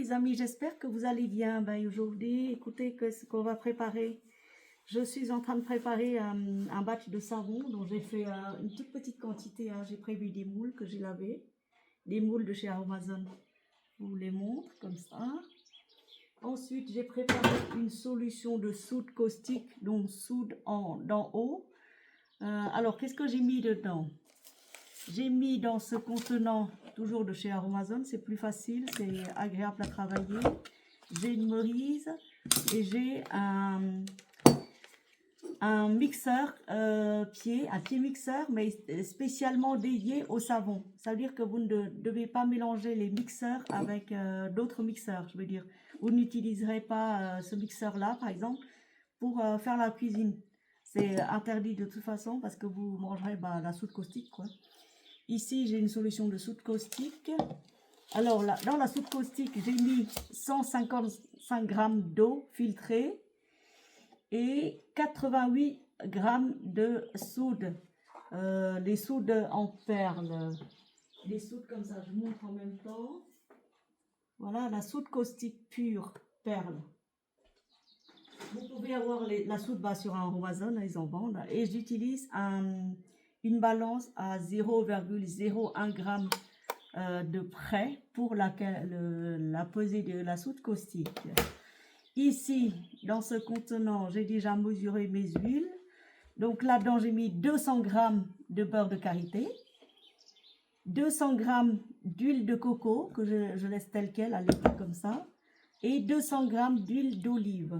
les amis, j'espère que vous allez bien. Ben, aujourd'hui, écoutez ce qu'on va préparer. Je suis en train de préparer un batch de savon dont j'ai fait une toute petite quantité. Hein. J'ai prévu des moules que j'ai lavés, des moules de chez Amazon. Je vous les montre comme ça. Ensuite, j'ai préparé une solution de soude caustique, donc soude d'en haut. Alors, qu'est-ce que j'ai mis dedans? J'ai mis dans ce contenant, toujours de chez Amazon, c'est plus facile, c'est agréable à travailler. J'ai une Morise et j'ai un mixeur un pied mixeur, mais spécialement dédié au savon. Ça veut dire que vous ne devez pas mélanger les mixeurs avec d'autres mixeurs. Je veux dire, vous n'utiliserez pas ce mixeur-là, par exemple, pour faire la cuisine. C'est interdit de toute façon parce que vous mangerez la soude caustique, quoi. Ici, j'ai une solution de soude caustique. Alors, là, dans la soude caustique, j'ai mis 155 g d'eau filtrée et 88 g de soude. Les soudes en perles. Les soudes comme ça, je vous montre en même temps. Voilà, la soude caustique pure, perle. Vous pouvez avoir la soude sur un Amazon, ils en vendent. Et j'utilise une balance à 0,01 g de près pour la pesée de la soude caustique. Ici, dans ce contenant, j'ai déjà mesuré mes huiles. Donc là-dedans, j'ai mis 200 g de beurre de karité, 200 g d'huile de coco, que je laisse telle qu'elle, à l'état comme ça, et 200 g d'huile d'olive.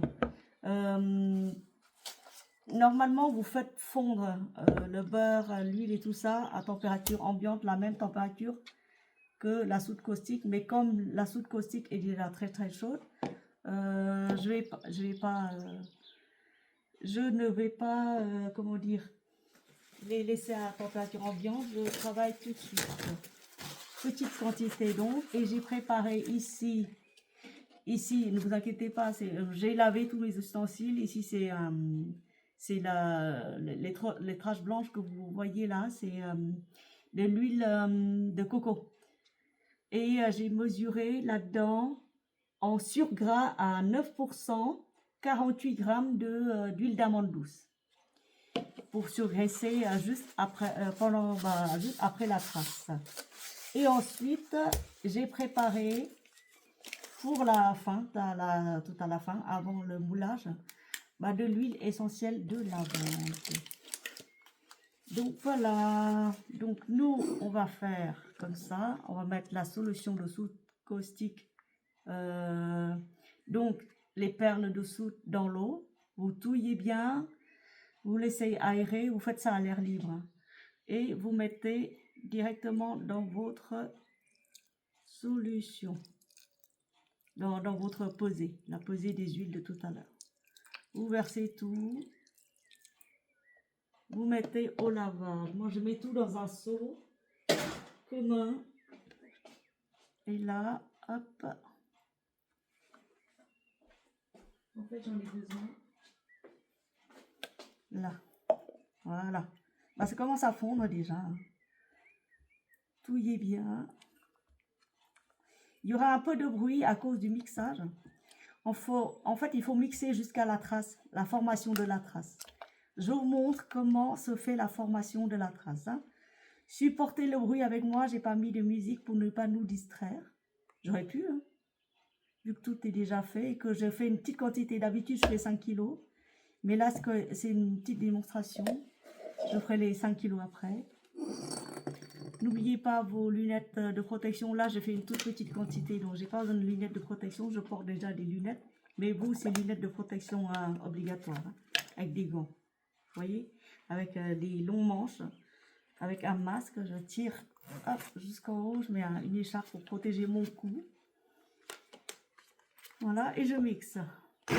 Normalement, vous faites fondre le beurre, l'huile et tout ça à température ambiante, la même température que la soude caustique. Mais comme la soude caustique est déjà très très chaude, je ne vais pas, comment dire, les laisser à température ambiante. Je travaille tout de suite. Petite quantité donc. Et j'ai préparé ici, ne vous inquiétez pas, j'ai lavé tous mes ustensiles. Ici, c'est les taches blanches que vous voyez là, c'est de l'huile de coco. Et j'ai mesuré là-dedans en surgras à 9%, 48 g d'huile d'amande douce pour surgraisser juste après, juste après la trace. Et ensuite, j'ai préparé pour la fin, tout à la fin, avant le moulage, de l'huile essentielle de lavande. Donc voilà, donc nous on va faire comme ça, on va mettre la solution de soude caustique, donc les perles de soude dans l'eau, vous touillez bien, vous laissez aérer, vous faites ça à l'air libre et vous mettez directement dans votre solution, dans votre pesée, la pesée des huiles de tout à l'heure. Vous versez tout, vous mettez au lavage. Moi, je mets tout dans un seau commun. Et là, hop. En fait, j'en ai besoin. Là. Voilà. Ça commence à fondre déjà. Touillez bien. Il y aura un peu de bruit à cause du mixage. En fait, il faut mixer jusqu'à la trace, la formation de la trace. Je vous montre comment se fait la formation de la trace. Hein. Supportez le bruit avec moi, j'ai pas mis de musique pour ne pas nous distraire. J'aurais pu, hein, vu que tout est déjà fait et que je fais une petite quantité. D'habitude, je fais 5 kg. Mais là, c'est une petite démonstration. Je ferai les 5 kg après. N'oubliez pas vos lunettes de protection. Là, j'ai fait une toute petite quantité, donc j'ai pas besoin de lunettes de protection. Je porte déjà des lunettes. Mais vous, c'est lunettes de protection obligatoires, hein, avec des gants. Vous voyez, avec des longs manches, avec un masque, je tire jusqu'en haut, je mets une écharpe pour protéger mon cou. Voilà, et je mixe. Vous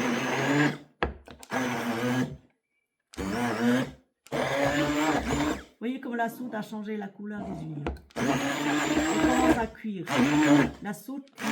voyez comme la soude a changé la couleur des huiles. Elle commence à cuire. La soude cuit.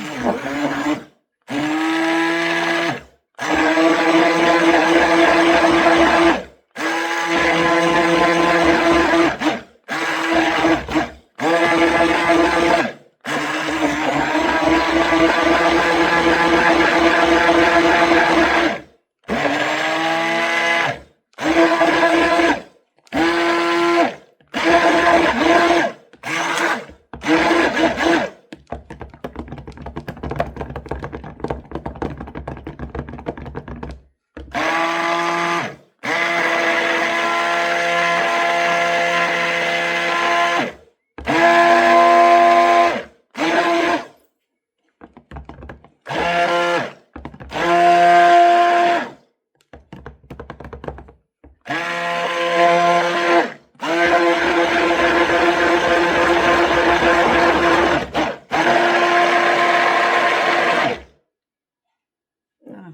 Voilà.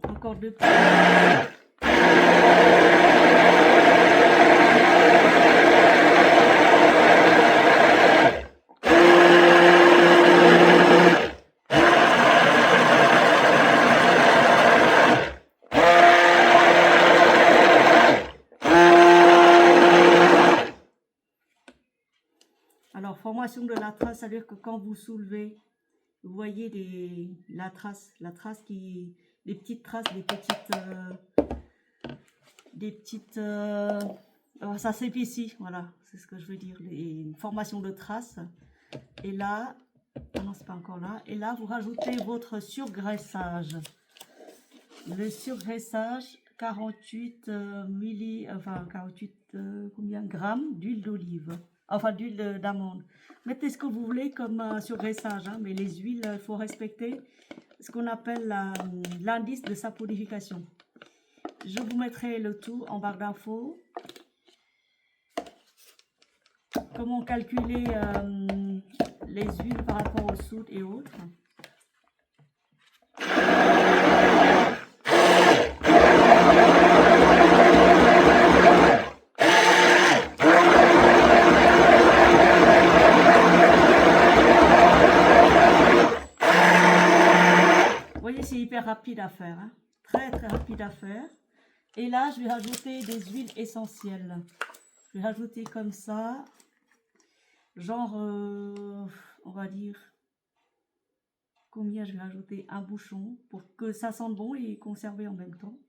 Encore deux petits. Alors, formation de la trace, ça veut dire que quand vous soulevez, vous voyez la trace les petites traces, ça s'épaissit, voilà, c'est ce que je veux dire, une formation de traces. Et là, non, c'est pas encore là, et là, vous rajoutez votre surgraissage. Le surgraissage, 48 combien grammes d'huile d'olive, enfin d'huile d'amande. Mettez ce que vous voulez comme surgraissage, hein, mais les huiles, il faut respecter ce qu'on appelle l'indice de saponification. Je vous mettrai le tout en barre d'infos. Comment calculer les huiles par rapport aux soudes et autres. Vous voyez, c'est hyper rapide à faire, hein. Très très rapide à faire. Et là, je vais rajouter des huiles essentielles. Je vais rajouter comme ça, genre, on va dire, combien je vais rajouter? Un bouchon pour que ça sente bon et conserver en même temps.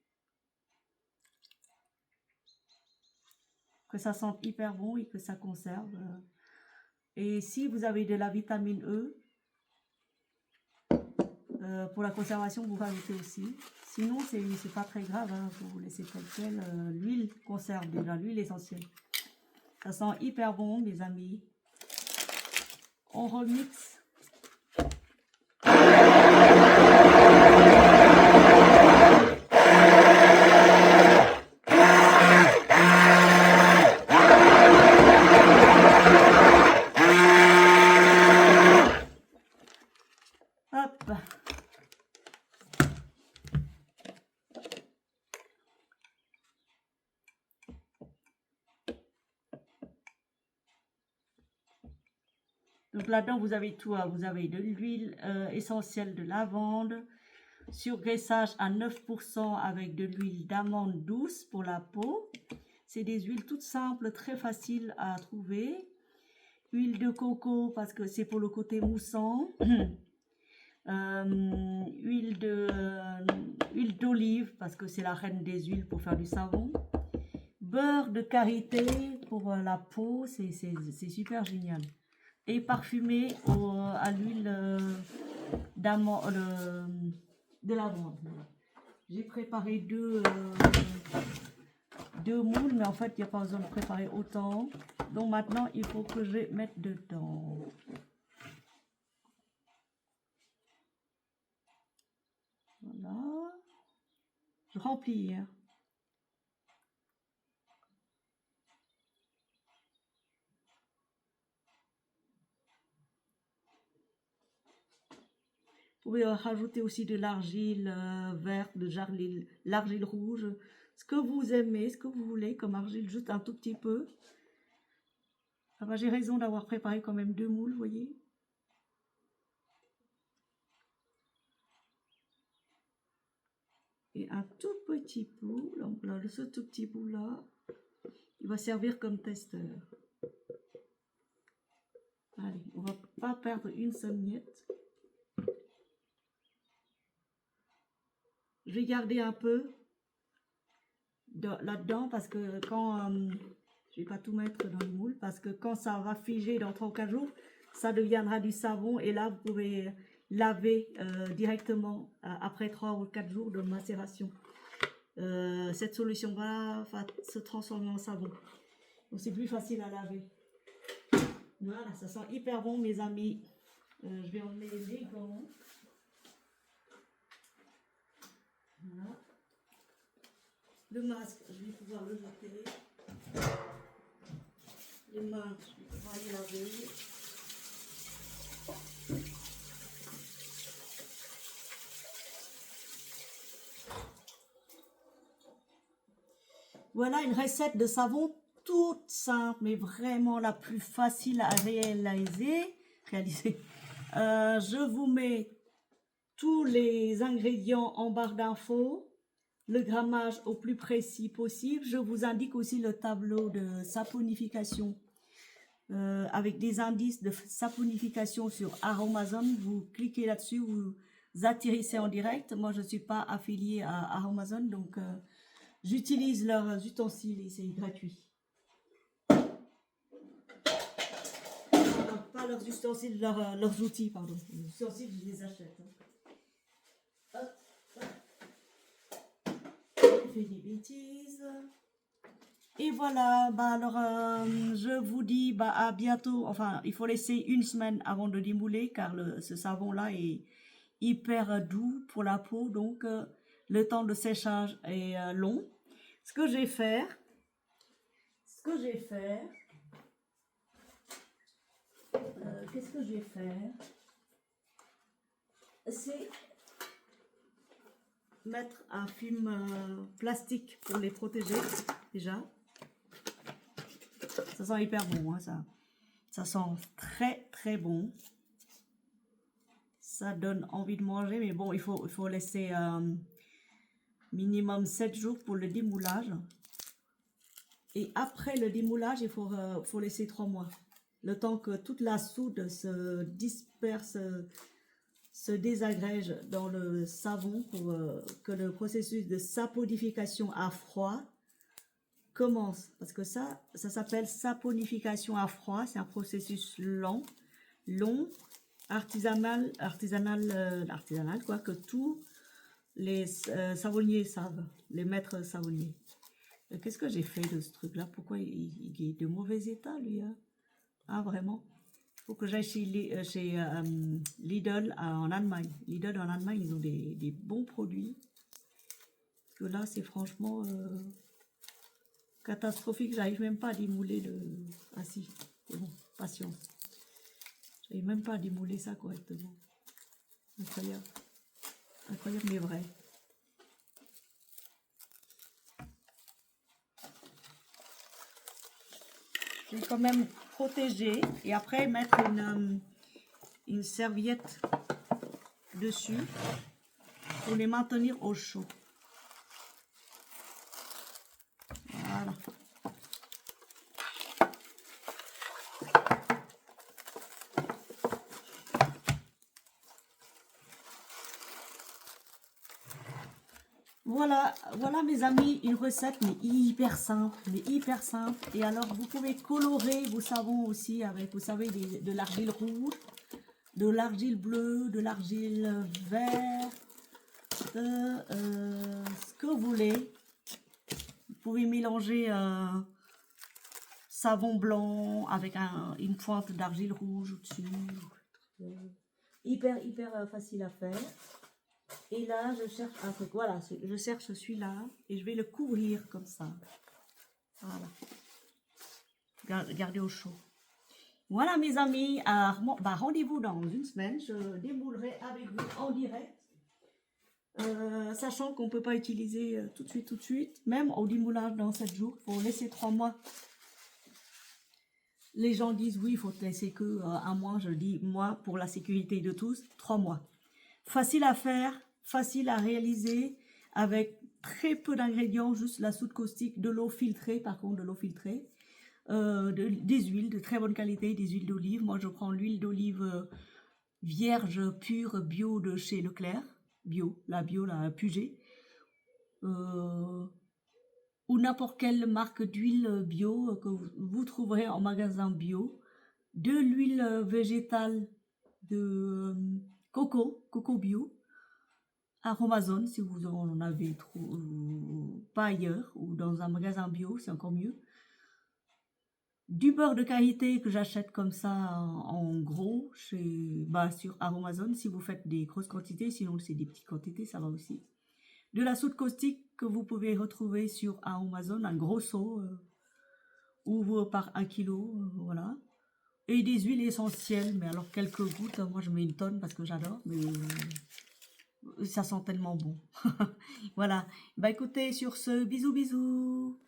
Que ça sente hyper bon et que ça conserve. Et si vous avez de la vitamine E, pour la conservation, vous rajoutez aussi. Sinon, c'est pas très grave, hein, vous laissez tel quel. L'huile conserve déjà, l'huile essentielle. Ça sent hyper bon, mes amis. On remixe. Hop. Donc là-dedans, vous avez tout. Vous avez de l'huile essentielle de lavande, surgraissage à 9% avec de l'huile d'amande douce pour la peau. C'est des huiles toutes simples, très faciles à trouver. Huile de coco parce que c'est pour le côté moussant. Huile d'olive parce que c'est la reine des huiles pour faire du savon. Beurre de karité pour la peau, c'est super génial. Et parfumé à l'huile de lavande. J'ai préparé deux moules, mais en fait, il n'y a pas besoin de préparer autant. Donc maintenant, il faut que je mette dedans. Voilà. Je remplis. Hein. Vous pouvez rajouter aussi de l'argile verte, de l'argile rouge. Ce que vous aimez, ce que vous voulez comme argile, juste un tout petit peu. Ah bah, j'ai raison d'avoir préparé quand même 2 moules, vous voyez. Et un tout petit bout, donc là, ce tout petit bout là, il va servir comme testeur. Allez, on va pas perdre une seule miette. Je vais garder un peu là-dedans parce que quand... je vais pas tout mettre dans le moule parce que quand ça va figer dans 3 ou 4 jours, ça deviendra du savon et là, vous pouvez laver directement après 3 ou 4 jours de macération. Cette solution va se transformer en savon. Donc, c'est plus facile à laver. Voilà, ça sent hyper bon, mes amis. Je vais emmener les gants. Voilà. Le masque, je vais pouvoir le jeter. Les mains, je vais pouvoir les laver. Voilà une recette de savon toute simple, mais vraiment la plus facile à réaliser. Je vous mets tous les ingrédients en barre d'infos, le grammage au plus précis possible. Je vous indique aussi le tableau de saponification avec des indices de saponification sur Aromazone. Vous cliquez là-dessus, vous atterrissez en direct. Moi, je ne suis pas affiliée à Aromazone, donc j'utilise leurs ustensiles et c'est gratuit. Pas leurs ustensiles, leurs outils, pardon. Les ustensiles, je les achète. Hop, hop. Je fais des bêtises. Et voilà, bah alors je vous dis bah à bientôt. Enfin, il faut laisser une semaine avant de démouler car ce savon-là est hyper doux pour la peau. Donc, le temps de séchage est long. Ce que je vais faire, qu'est-ce que je vais faire? C'est mettre un film plastique pour les protéger, déjà. Ça sent hyper bon, hein, ça sent très très bon. Ça donne envie de manger, mais bon, il faut laisser minimum 7 jours pour le démoulage. Et après le démoulage, il faut laisser 3 mois. Le temps que toute la soude se disperse, se désagrège dans le savon pour que le processus de saponification à froid commence. Parce que ça s'appelle saponification à froid. C'est un processus long, artisanal quoi, que tous les savonniers savent, les maîtres savonniers. Qu'est-ce que j'ai fait de ce truc-là? Pourquoi il est de mauvais état, lui, hein? Ah, vraiment? Il faut que j'aille chez Lidl en Allemagne. Lidl en Allemagne, ils ont des bons produits. Parce que là, c'est franchement catastrophique. J'arrive même pas à démouler le... Ah si, c'est bon, patience. J'arrive même pas à démouler ça correctement. Incroyable. Incroyable, mais vrai. Je vais quand même protéger et après mettre une serviette dessus pour les maintenir au chaud. Voilà. Voilà mes amis, une recette mais hyper simple, Et alors vous pouvez colorer vos savons aussi avec, vous savez, de l'argile rouge, de l'argile bleue, de l'argile verte, ce que vous voulez. Vous pouvez mélanger savon blanc avec une pointe d'argile rouge au-dessus. Hyper facile à faire. Et là, je cherche un truc. Voilà, je cherche celui-là et je vais le couvrir comme ça. Voilà. Gardez au chaud. Voilà, mes amis. Bah, rendez-vous dans une semaine. Je démoulerai avec vous en direct. Sachant qu'on ne peut pas utiliser tout de suite. Même au démoulage dans 7 jours. Il faut laisser 3 mois. Les gens disent oui, il faut laisser que un mois. Je dis moi, pour la sécurité de tous, 3 mois. Facile à faire, facile à réaliser, avec très peu d'ingrédients, juste la soude caustique, de l'eau filtrée, par contre de l'eau filtrée, des huiles de très bonne qualité, des huiles d'olive. Moi je prends l'huile d'olive vierge, pure, bio de chez Leclerc, la Puget. ou n'importe quelle marque d'huile bio que vous trouverez en magasin bio, de l'huile végétale de coco bio, Aromazone si vous en avez trop, pas ailleurs, ou dans un magasin bio, c'est encore mieux. Du beurre de qualité que j'achète comme ça en gros sur Aromazone si vous faites des grosses quantités, sinon c'est des petites quantités, ça va aussi. De la soude caustique que vous pouvez retrouver sur Amazon, un gros seau, ou par 1 kilo, voilà. Et des huiles essentielles, mais alors quelques gouttes, moi je mets une tonne parce que j'adore, mais ça sent tellement bon. Voilà, bah écoutez, sur ce, bisous bisous.